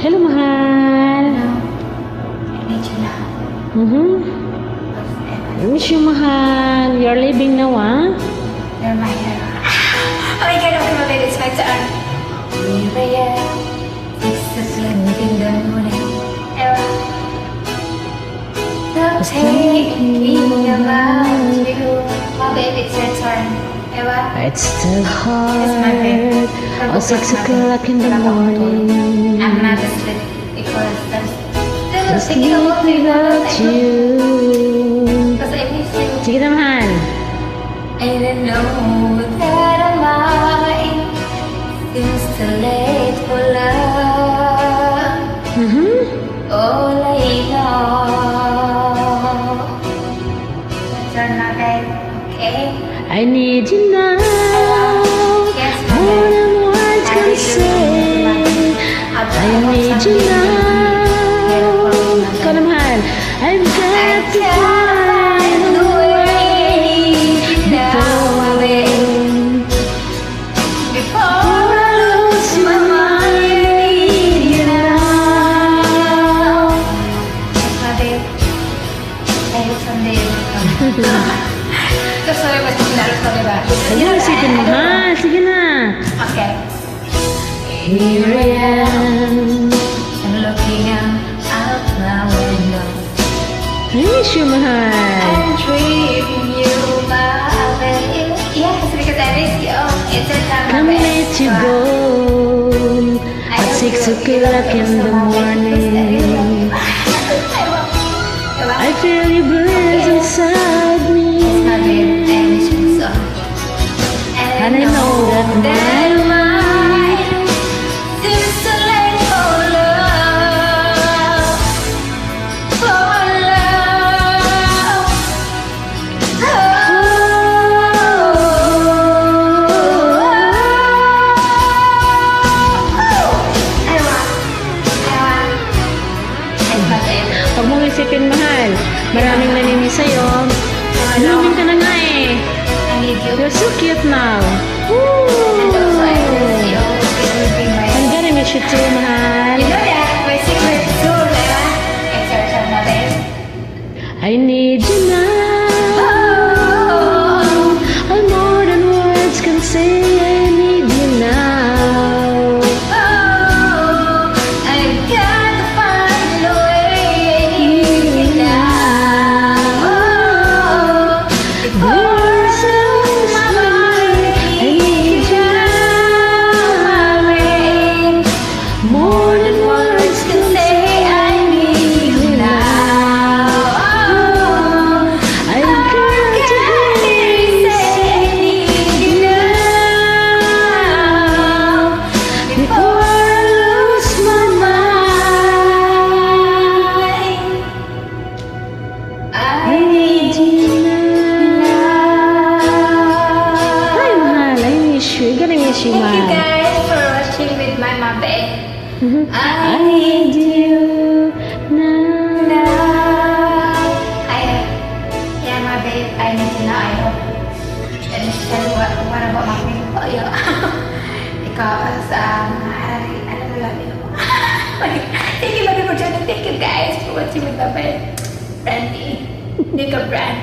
Hello, mahal. I need you now. I miss you, mahal. You're leaving now, ah? You're my hero. Oh my god, okay, my baby, it's my turn. Here I am, 6 o'clock in the morning. Ewa. Stop thinking about you. My baby, it's your turn. Ewa. It's still It's my baby. hard. 6 o'clock in the morning. I'm not asleep because I'm still Just thinking about you. without you. Because I miss you. Sige na, mahal. I don't know that I'm mine. Seems too late for love. All I know. Turn my back, okay? I need you now. Yes, More than words I can really say. I need you now. Ikaw na, mahal. I've got to find a way. Before I lose my mind, I need you now. My babe, I hope someday you'll come. So sorry, mas pinalo ko, diba? Sige na, isipin mo, ha? Sige na. Okay. Here I am. I'm looking out my window. I miss you, mahal. I'm dreaming you, my babe. Yes, because I miss you. It's a time Can't let you go. At 6 o'clock in the morning, I feel you breathe inside My babe, I me. miss you so. And I know that my mind seems so late for love. For love. Pag mo isipin, mahal, maraming naniniis sa'yo. Blooming ka na nga eh. I need you. You're so cute now. And also, I miss you. Woo! It will be my. I'm gonna miss you too, mahal. You know that my secret tool, diba? It's your turn, my babe. I need you now. Oh, I'm more than words can say. I need you now. oh, I gotta find a way. I need you now. Oh, before I lose my mind, I need you now, my babe. More than words To say I need you now. Oh, I've got to hear you say I need you now. before I lose my mind. I need you now. Hi, mahal. I miss you. I'm gonna miss you, Thank you mahal. guys for watching with my mabe. I need you now. Now. Yeah, my babe, I need you now. I hope. And tell you what about my babe? Oh, yeah. Because, I don't love you. Thank you, baby, for joining. Thank you guys for watching with my babe. Brandy. Nika Brand.